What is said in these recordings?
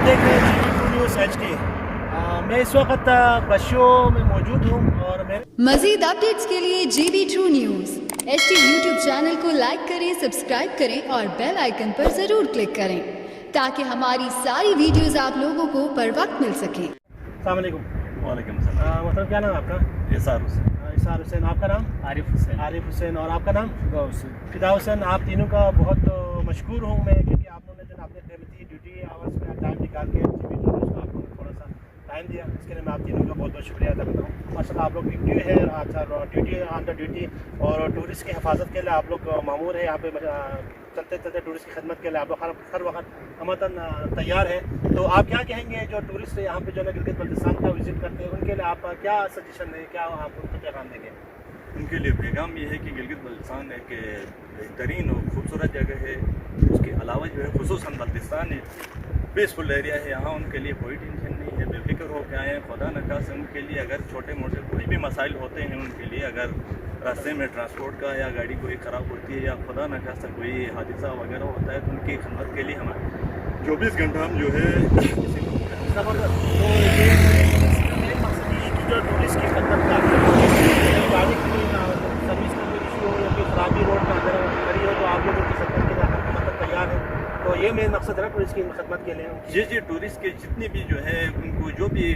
आप देख रहे हैं GV2 न्यूज़ HD। मैं इस वक्त बशो में मौजूद हूँ और मैं मजीद अपडेट्स के लिए GB2 news HD YouTube channel को लाइक करें, सब्सक्राइब करें और बेल आइकन पर ज़रूर क्लिक करें ताकि हमारी सारी वीडियोस आप लोगों को बर वक्त मिल सकें। अस्सलाम वालेकुम। वालेकुम सलाम। मतलब क्या नाम है आपका? इसार हुसैन। इसार हुसैन। आपका नाम? आरिफ हुसैन। आरिफ हुसैन। और आपका नाम? फिदा हुसैन। आप तीनों का बहुत मशकूर हूँ मैं, क्योंकि आप लोगों ने जो अपने कीमती ड्यूटी आवर्स में टाइम निकाल के GV2 न्यूज़ को आप लोगों ने थोड़ा सा टाइम दिया, इसके लिए मैं आप तीनों का बहुत बहुत शुक्रिया अदा करता हूँ। माशाल्लाह आप लोग ड्यूटी है, अच्छा ड्यूटी ऑन द ड्यूटी, और टूरिस्ट की हिफाजत के लिए आप लोग मामूर है यहाँ पे। चलते चलते टूरिस्ट की खिदमत के लिए आप लोग हर वक्त हमतन तैयार हैं। तो आप क्या कहेंगे जो टूरिस्ट यहाँ पे जो है गिलगित बल्तिस्तान का विज़िट करते हैं, उनके लिए आप क्या सजेशन देंगे, क्या आप उनको पैगाम देंगे? उनके लिए पैगाम ये है कि गिलगित बल्तिस्तान एक बेहतरीन और ख़ूबसूरत जगह है। उसके अलावा जो है खुसूसन बल्तिस्तान पीसफुल एरिया है, यहाँ उनके लिए कोई टेंशन नहीं है, बेफिक्र हो के आए। खुदा न खास उनके लिए अगर छोटे मोटे कोई भी मसाइल होते हैं उनके लिए, अगर रास्ते में ट्रांसपोर्ट का या गाड़ी कोई ख़राब होती है या खुदा न खासा कोई हादसा वगैरह होता है, तो उनकी खिदमत के लिए हमारे 24 घंटा हम जो है ज़बरदस्त। तो ये मेन मकसद ये है कि जो टूरिस्ट की खिदमत का गाड़ी की सर्विस का कोई इशू हो या कोई खराबी रोड में अगर खड़ी हो तो आप लोग उनकी खिदमत के लिए मतलब तैयार हैं। तो ये मेन मकसद है ना टूरिस्ट की खिदमत के लिए। जी टूरिस्ट के जितनी भी जो है उनको जो भी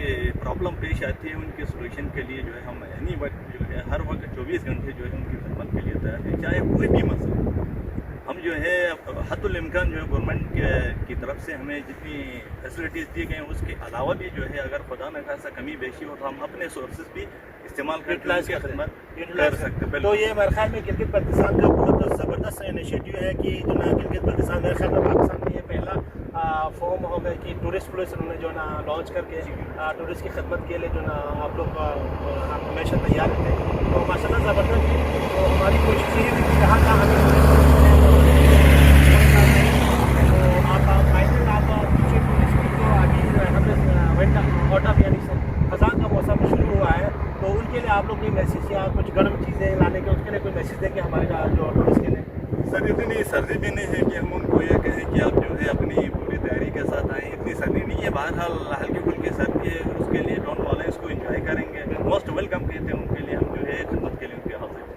प्रॉब्लम पेश आती है उनके सोल्यूशन के लिए जो है हम एनी वक्त जो है हर वक्त 24 घंटे जो है उनकी खिदमत के लिए तैयार है, चाहे कोई भी मसला। हम जो है हद्दुल इम्कान जो है गवर्नमेंट की तरफ से हमें जितनी फैसिलिटीज़ दी गई हैं उसके अलावा भी जो है अगर खुदा न खासा कमी बेशी हो तो हम अपने सोर्सेज भी इस्तेमाल करके खिदमत कर सकते हैं। तो ये मेरे ख्याल में गिलगित बल्तिस्तान का बहुत ज़बरदस्त इनिशिएटिव है कि जो ना गिलगित बल्तिस्तान मेरे ख्याल में पाकिस्तान में ये पहला फॉर्म होगा कि टूरिस्ट पुलिस उन्होंने जो ना लॉन्च करके टूरिस्ट की खिदमत के लिए जो ना आप लोग हमेशा तैयार रहते हैं। तो माशाल्लाह ज़बरदस्त है। तो हमारी कोशिश ये है कि जहाँ जहाँ हमें खजान का मौसम शुरू हुआ है, तो उनके लिए आप लोग कोई मैसेज या कुछ गर्म चीज़ें लाने के उसके लिए कोई मैसेज देंगे हमारे जो टूरिस्ट के लिए? सर इतनी सर्दी भी नहीं है कि हम उनको ये कहें कि आप जो है अपनी पूरी तैयारी के साथ आएँ, इतनी सर्दी नहीं है, बहरहाल हल्की फुल्की सर्दी है, उसके लिए डोंट वाले इसको एंजॉय करेंगे। मोस्ट वेलकम कहते हैं उनके लिए, हम जो है खिदमत के लिए उनके हाजिर हैं।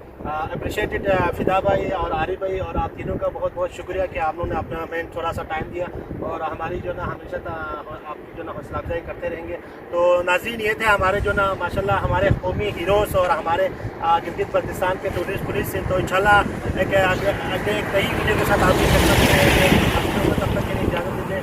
अप्रिशिएटेड फिदा भाई और आरिफ भाई और आप तीनों का बहुत बहुत शुक्रिया कि आप लोगों ने अपना हमें थोड़ा सा टाइम दिया और हमारी जो ना हमेशा आपकी जो ना हौसला अफजाई करते रहेंगे। तो नाज़रीन ये थे हमारे जो ना माशाल्लाह हमारे कौमी हीरोज़ और हमारे गिलगित बल्तिस्तान के टूरिस्ट पुलिस से। तो इंशाल्लाह एक नई वीडियो के साथ आपकी तब तक के लिए इजाज़त दीजिए।